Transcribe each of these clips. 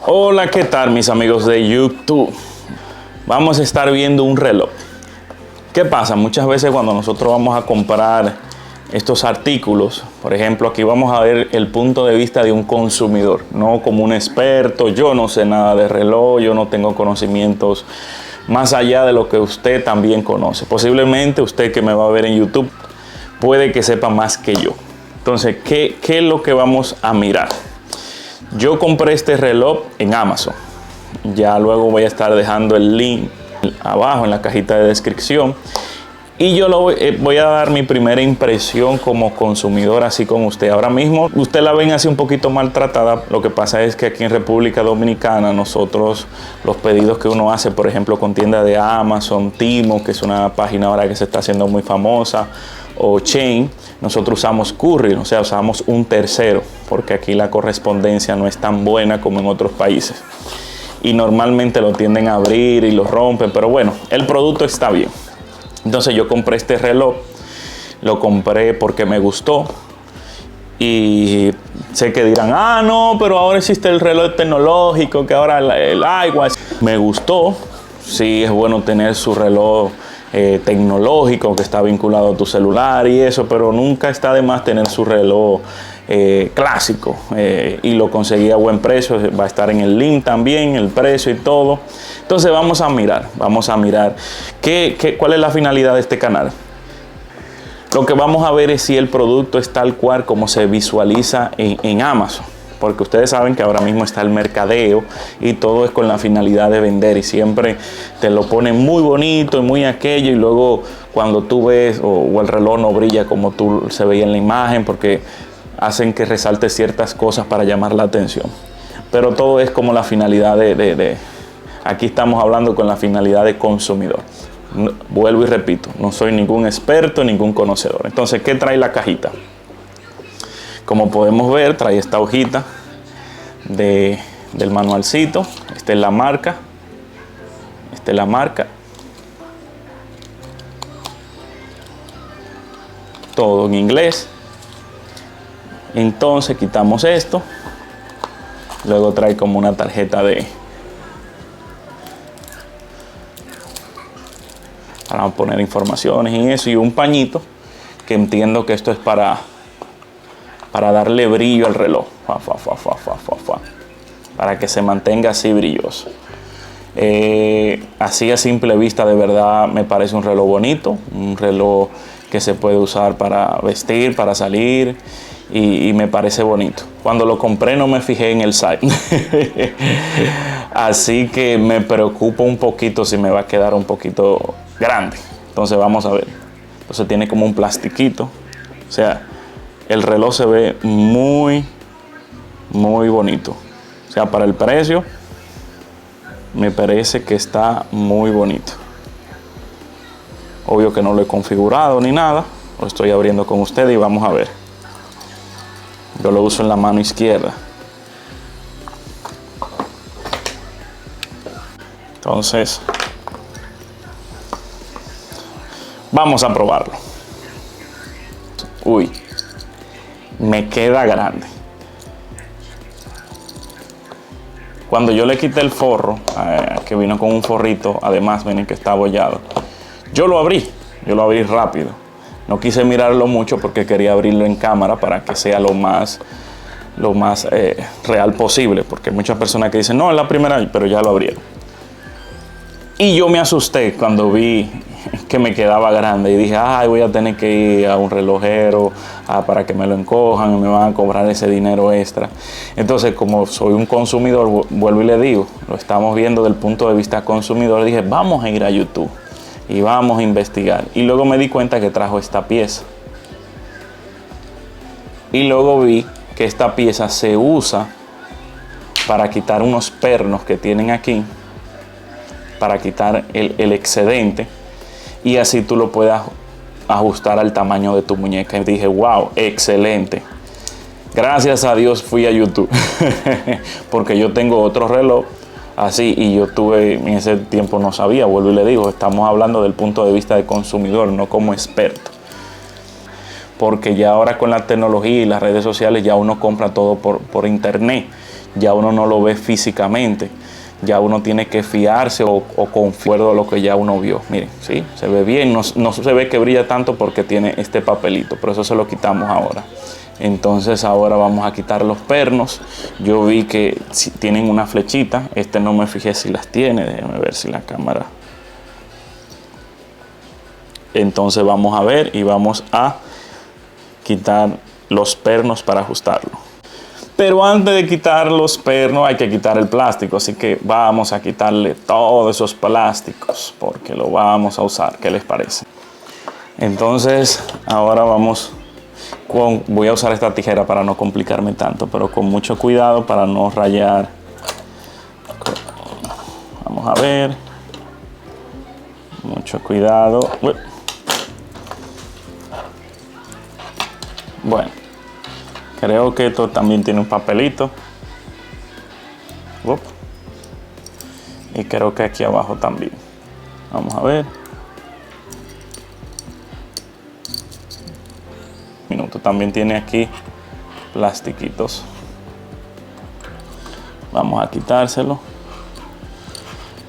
Hola, ¿qué tal mis amigos de YouTube? Vamos a estar viendo un reloj. ¿Qué pasa? Muchas veces cuando nosotros vamos a comprar estos artículos, por ejemplo, aquí vamos a ver el punto de vista de un consumidor, no como un experto. Yo no sé nada de reloj, yo no tengo conocimientos más allá de lo que usted también conoce. Posiblemente usted que me va a ver en YouTube puede que sepa más que yo. Entonces, ¿qué es lo que vamos a mirar? Yo compré este reloj en Amazon. Ya luego voy a estar dejando el link abajo en la cajita de descripción. Y yo voy a dar mi primera impresión como consumidor, así como usted. Ahora mismo, usted la ven así un poquito maltratada. Lo que pasa es que aquí en República Dominicana, nosotros, los pedidos que uno hace, por ejemplo, con tiendas de Amazon, Timo, que es una página ahora que se está haciendo muy famosa, o Chain, nosotros usamos courier, o sea, usamos un tercero, porque aquí la correspondencia no es tan buena como en otros países. Y normalmente lo tienden a abrir y lo rompen, pero bueno, el producto está bien. Entonces yo compré este reloj, lo compré porque me gustó. Y sé que dirán, no, pero ahora existe el reloj tecnológico, que ahora el iWatch. Me gustó, sí es bueno tener su reloj tecnológico que está vinculado a tu celular y eso, pero nunca está de más tener su reloj clásico, y lo conseguí a buen precio. Va a estar en el link también, el precio y todo. Entonces vamos a mirar cuál es la finalidad de este canal. Lo que vamos a ver es si el producto es tal cual como se visualiza en Amazon. Porque ustedes saben que ahora mismo está el mercadeo y todo es con la finalidad de vender, y siempre te lo ponen muy bonito y muy aquello, y luego cuando tú ves o el reloj no brilla como tú se veía en la imagen, porque hacen que resalte ciertas cosas para llamar la atención. Pero todo es como la finalidad aquí estamos hablando con la finalidad de consumidor. Vuelvo y repito, no soy ningún experto, ningún conocedor. Entonces, ¿qué trae la cajita? Como podemos ver, trae esta hojita del manualcito. Esta es la marca. Esta es la marca. Todo en inglés. Entonces quitamos esto. Luego trae como una tarjeta para poner informaciones y eso, y un pañito que entiendo que esto es para darle brillo al reloj, para que se mantenga así brilloso. Así a simple vista, de verdad me parece un reloj bonito, un reloj que se puede usar para vestir, para salir, y me parece bonito. Cuando lo compré no me fijé en el size, así que me preocupa un poquito si me va a quedar un poquito grande. Entonces vamos a ver. Entonces tiene como un plastiquito, o sea, el reloj se ve muy, muy bonito. O sea, para el precio, me parece que está muy bonito. Obvio que no lo he configurado ni nada. Lo estoy abriendo con ustedes y vamos a ver. Yo lo uso en la mano izquierda. Entonces, vamos a probarlo. Uy. Me queda grande. Cuando yo le quité el forro, que vino con un forrito, además miren que está abollado, yo lo abrí rápido. No quise mirarlo mucho porque quería abrirlo en cámara para que sea lo más real posible, porque hay muchas personas que dicen, no, es la primera vez, pero ya lo abrieron. Y yo me asusté cuando vi que me quedaba grande y dije, voy a tener que ir a un relojero para que me lo encojan y me van a cobrar ese dinero extra. Entonces, como soy un consumidor, vuelvo y le digo, lo estamos viendo desde el punto de vista consumidor, dije, vamos a ir a YouTube y vamos a investigar. Y luego me di cuenta que trajo esta pieza. Y luego vi que esta pieza se usa para quitar unos pernos que tienen aquí, para quitar el excedente, y así tú lo puedas ajustar al tamaño de tu muñeca. Y dije, wow, excelente. Gracias a Dios fui a YouTube, porque yo tengo otro reloj así y yo en ese tiempo no sabía. Vuelvo y le digo, estamos hablando del punto de vista de consumidor, no como experto. Porque ya ahora con la tecnología y las redes sociales ya uno compra todo por internet. ya uno no lo ve físicamente, ya uno tiene que fiarse o confiar de lo que ya uno vio. Miren, ¿sí? Se ve bien, no se ve que brilla tanto porque tiene este papelito, pero eso se lo quitamos ahora. Entonces ahora vamos a quitar los pernos. Yo vi que tienen una flechita, no me fijé si las tiene, déjenme ver si la cámara. Entonces vamos a ver y vamos a quitar los pernos para ajustarlo. Pero antes de quitar los pernos hay que quitar el plástico, así que vamos a quitarle todos esos plásticos porque lo vamos a usar. ¿Qué les parece? Entonces ahora voy a usar esta tijera para no complicarme tanto, pero con mucho cuidado para no rayar. Vamos a ver. Mucho cuidado. Bueno, creo que esto también tiene un papelito. Y creo que aquí abajo también. Vamos a ver. También tiene aquí plastiquitos. Vamos a quitárselo.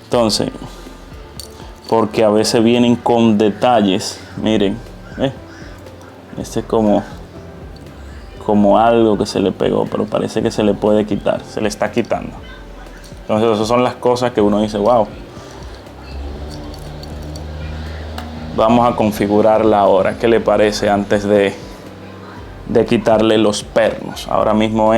Entonces, porque a veces vienen con detalles. Miren, este es como algo que se le pegó, pero parece que se le puede quitar, se le está quitando. Entonces esas son las cosas que uno dice, wow. Vamos a configurarla ahora. ¿Qué le parece antes de quitarle los pernos? Ahora mismo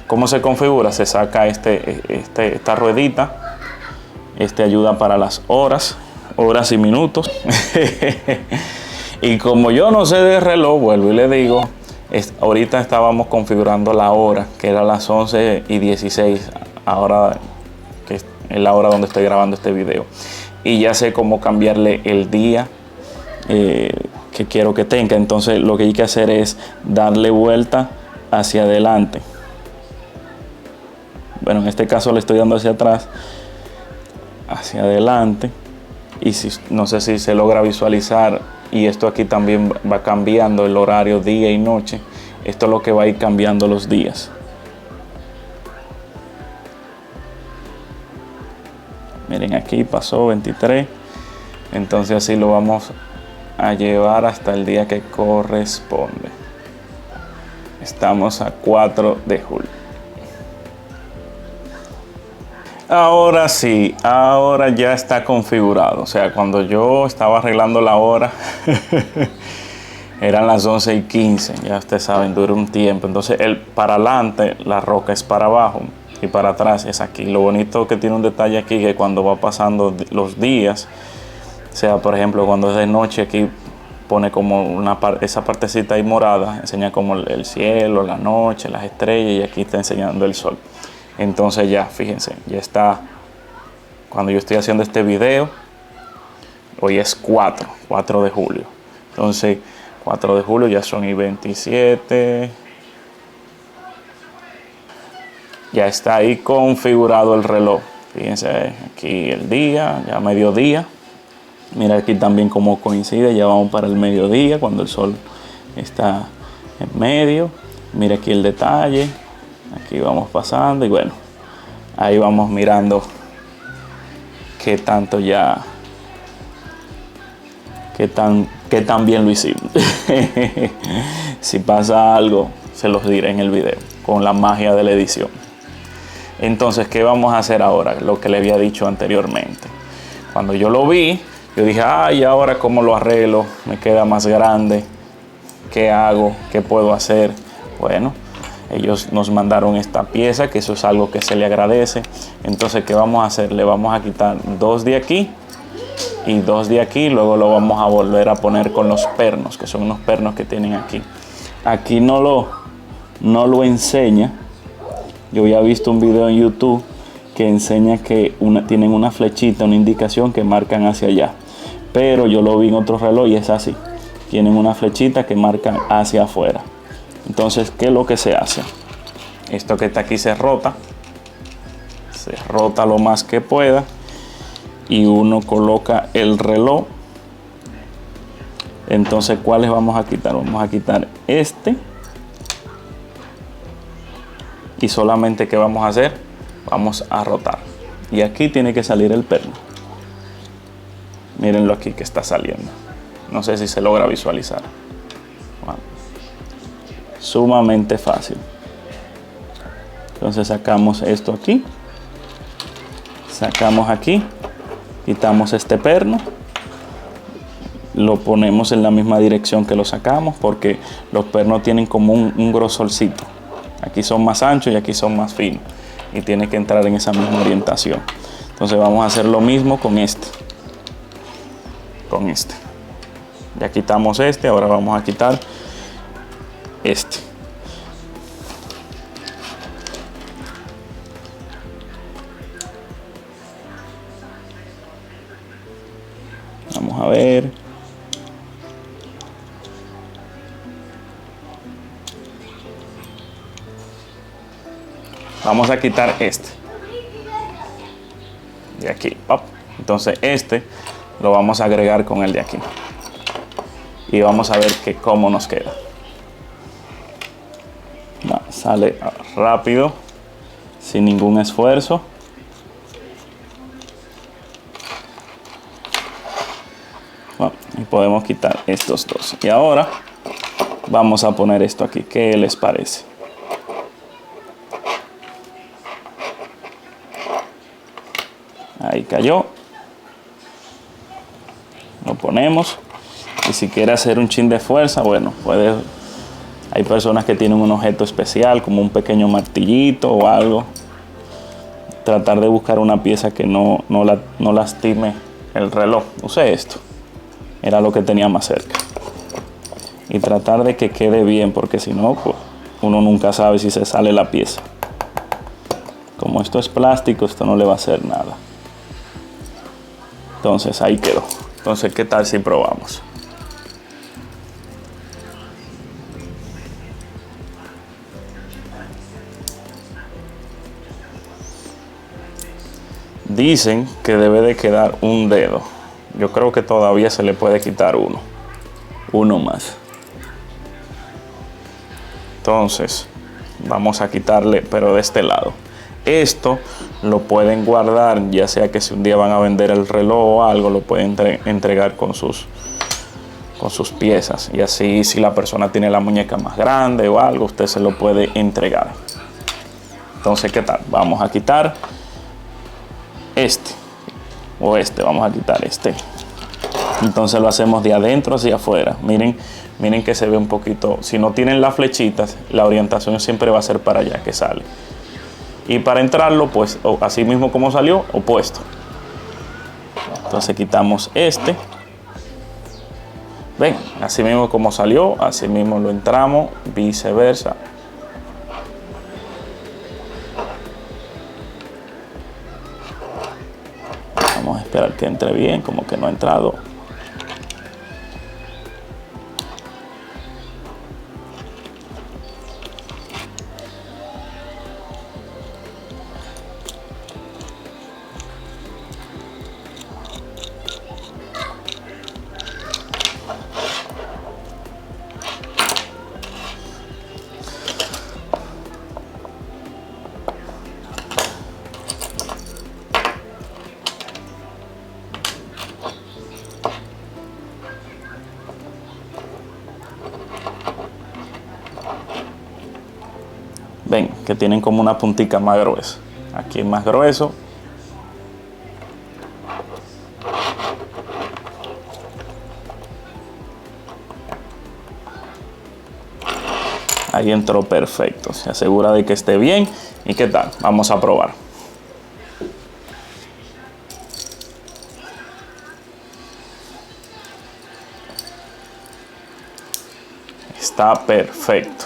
¿cómo se configura? Se saca esta ruedita. Ayuda para las horas y minutos. Y como yo no sé de reloj, vuelvo y le digo, ahorita estábamos configurando la hora, que era las 11:16, ahora que es la hora donde estoy grabando este video. Y ya sé cómo cambiarle el día que quiero que tenga. Entonces lo que hay que hacer es darle vuelta hacia adelante. Bueno, en este caso le estoy dando hacia atrás, hacia adelante. Y no sé si se logra visualizar. Y esto aquí también va cambiando el horario día y noche. Esto es lo que va a ir cambiando los días. Miren, aquí pasó 23. Entonces así lo vamos a llevar hasta el día que corresponde. Estamos a 4 de julio. Ahora sí, ahora ya está configurado. O sea, cuando yo estaba arreglando la hora, eran las 11:15. Ya ustedes saben, dura un tiempo. Entonces, para adelante, la roca es para abajo y para atrás es aquí. Lo bonito que tiene un detalle aquí, que cuando va pasando los días, o sea, por ejemplo, cuando es de noche, aquí pone como esa partecita ahí morada, enseña como el cielo, la noche, las estrellas, y aquí está enseñando el sol. Entonces ya, fíjense, ya está. Cuando yo estoy haciendo este video, hoy es 4 de julio. Entonces, 4 de julio ya son y 27. Ya está ahí configurado el reloj. Fíjense, aquí el día, ya mediodía. Mira aquí también cómo coincide, ya vamos para el mediodía, cuando el sol está en medio. Mira aquí el detalle. Aquí vamos pasando y bueno, ahí vamos mirando qué tanto ya, qué tan bien lo hicimos. Si pasa algo, se los diré en el video, con la magia de la edición. Entonces, ¿qué vamos a hacer ahora? Lo que le había dicho anteriormente. Cuando yo lo vi, yo dije, ay, ahora cómo lo arreglo, me queda más grande, ¿qué hago? ¿Qué puedo hacer? Bueno, ellos nos mandaron esta pieza, que eso es algo que se le agradece. Entonces, ¿qué vamos a hacer? Le vamos a quitar 2 de aquí y 2 de aquí. Luego lo vamos a volver a poner con los pernos, que son unos pernos que tienen aquí. Aquí no lo enseña. Yo había visto un video en YouTube que enseña que tienen una flechita, una indicación que marcan hacia allá. Pero yo lo vi en otro reloj y es así. Tienen una flechita que marcan hacia afuera. Entonces, ¿qué es lo que se hace? Esto que está aquí se rota lo más que pueda y uno coloca el reloj. Entonces, ¿cuáles vamos a quitar? Vamos a quitar este Y solamente, ¿qué vamos a hacer? Vamos a rotar. Y aquí tiene que salir el perno. Mírenlo aquí que está saliendo. No sé si se logra visualizar. Bueno, sumamente fácil. Entonces sacamos esto aquí. Sacamos aquí. Quitamos este perno. Lo ponemos en la misma dirección que lo sacamos, porque los pernos tienen como un grosorcito. Aquí son más anchos y aquí son más finos. Y tiene que entrar en esa misma orientación. Entonces vamos a hacer lo mismo con este. Con este. Ya quitamos este, ahora vamos a quitar este. Vamos a ver. Vamos a quitar este. De aquí. Pop. Entonces este lo vamos a agregar con el de aquí. Y vamos a ver cómo nos queda. Sale rápido, sin ningún esfuerzo. Bueno, y podemos quitar estos dos. Y ahora vamos a poner esto aquí. ¿Qué les parece? Ahí cayó. Lo ponemos. Y si quiere hacer un chin de fuerza, bueno, puede. Hay personas que tienen un objeto especial, como un pequeño martillito o algo. Tratar de buscar una pieza que no lastime el reloj. Usé esto. Era lo que tenía más cerca. Y tratar de que quede bien, porque si no, pues, uno nunca sabe si se sale la pieza. Como esto es plástico, esto no le va a hacer nada. Entonces ahí quedó. Entonces, ¿qué tal si probamos? Dicen que debe de quedar un dedo. Yo creo que todavía se le puede quitar uno más. Entonces vamos a quitarle, pero de este lado. Esto lo pueden guardar, ya sea que si un día van a vender el reloj o algo, lo pueden entregar con sus piezas. Y así, si la persona tiene la muñeca más grande o algo, usted se lo puede entregar. Entonces, ¿qué tal? Vamos a quitar vamos a quitar este. Entonces lo hacemos de adentro hacia afuera. Miren que se ve un poquito. Si no tienen las flechitas, la orientación siempre va a ser para allá que sale. Y para entrarlo, pues así mismo como salió, opuesto. Entonces quitamos este. Ven, así mismo como salió, así mismo lo entramos, viceversa. Vamos a esperar que entre bien, como que no ha entrado. Ven, que tienen como una puntica más gruesa. Aquí es más grueso. Ahí entró perfecto. Se asegura de que esté bien. ¿Y qué tal? Vamos a probar. Está perfecto.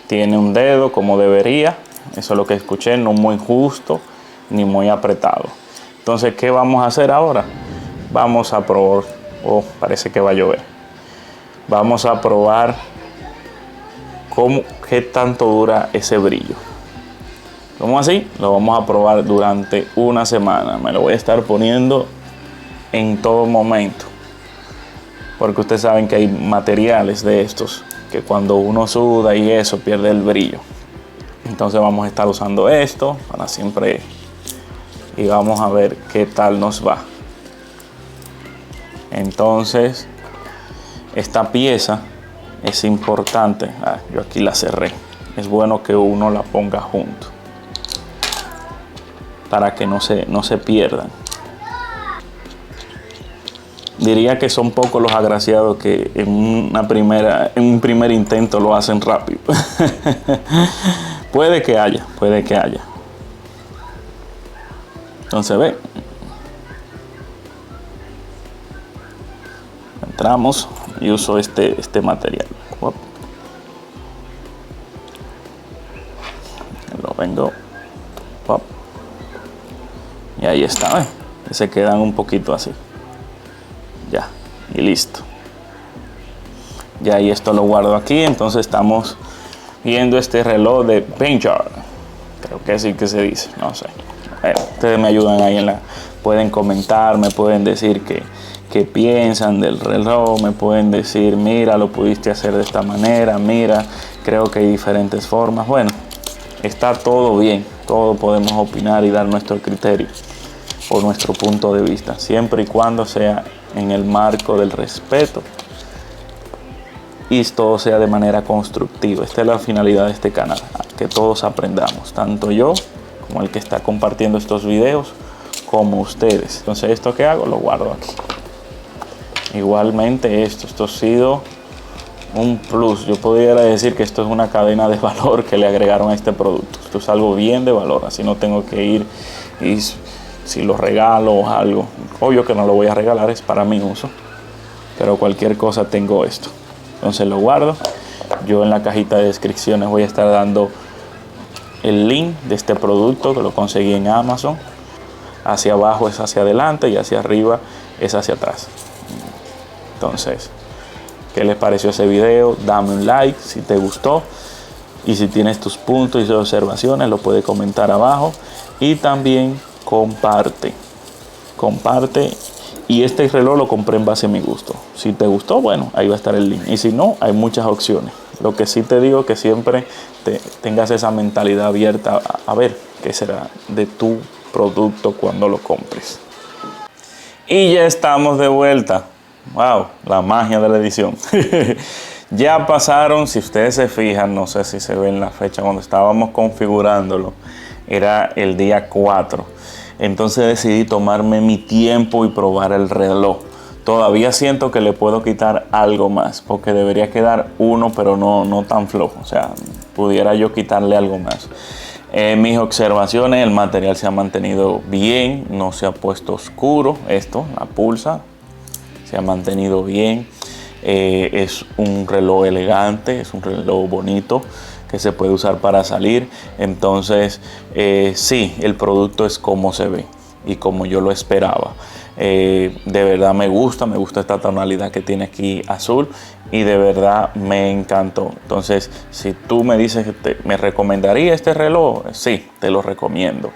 Tiene un dedo como debería. Eso es lo que escuché. No muy justo ni muy apretado. Entonces, ¿qué vamos a hacer ahora? Vamos a probar. Oh, parece que va a llover. Vamos a probar qué tanto dura ese brillo. ¿Cómo así? Lo vamos a probar durante una semana. Me lo voy a estar poniendo en todo momento. Porque ustedes saben que hay materiales de estos que cuando uno suda y eso pierde el brillo. Entonces vamos a estar usando esto para siempre y vamos a ver qué tal nos va. Entonces esta pieza es importante. Yo aquí la cerré. Es bueno que uno la ponga junto para que no se pierdan. Diría que son pocos los agraciados que en un primer intento lo hacen rápido. Puede que haya. Entonces ve. Entramos y uso este material. Lo vengo. Y ahí está, se quedan un poquito así. Ya, y listo. Ya, y esto lo guardo aquí. Entonces estamos viendo este reloj de Paint Jar. Creo que así que se dice, no sé. Ustedes me ayudan ahí pueden comentar, me pueden decir qué piensan del reloj, me pueden decir, mira, lo pudiste hacer de esta manera, mira, creo que hay diferentes formas. Bueno, está todo bien, todo podemos opinar y dar nuestro criterio o nuestro punto de vista, siempre y cuando sea en el marco del respeto y todo sea de manera constructiva. Esta es la finalidad de este canal, que todos aprendamos, tanto yo como el que está compartiendo estos videos, como ustedes. Entonces esto que hago lo guardo aquí. Igualmente esto ha sido un plus. Yo pudiera decir que esto es una cadena de valor que le agregaron a este producto. Esto es algo bien de valor, así no tengo que ir y si lo regalo o algo. Obvio que no lo voy a regalar, es para mi uso, pero cualquier cosa tengo esto. Entonces lo guardo. Yo en la cajita de descripciones voy a estar dando el link de este producto que lo conseguí en Amazon. Hacia abajo es hacia adelante y hacia arriba es hacia atrás. Entonces, ¿qué les pareció ese video? Dame un like si te gustó, y si tienes tus puntos y observaciones lo puedes comentar abajo, y también comparte. Y este reloj lo compré en base a mi gusto. Si te gustó, bueno, ahí va a estar el link, y si no, hay muchas opciones. Lo que sí te digo, que siempre tengas esa mentalidad abierta a ver qué será de tu producto cuando lo compres. Y ya estamos de vuelta. Wow, la magia de la edición. Ya pasaron, si ustedes se fijan, no sé si se ve en la fecha cuando estábamos configurándolo, era el día 4. Entonces decidí tomarme mi tiempo y probar el reloj. Todavía siento que le puedo quitar algo más, porque debería quedar uno, pero no tan flojo. O sea, pudiera yo quitarle algo más. Mis observaciones, el material se ha mantenido bien, no se ha puesto oscuro. Esto, la pulsa, se ha mantenido bien. Es un reloj elegante, es un reloj bonito que se puede usar para salir. Entonces, sí, el producto es como se ve y como yo lo esperaba. De verdad me gusta esta tonalidad que tiene aquí azul, y de verdad me encantó. Entonces, si tú me dices que me recomendaría este reloj, sí, te lo recomiendo.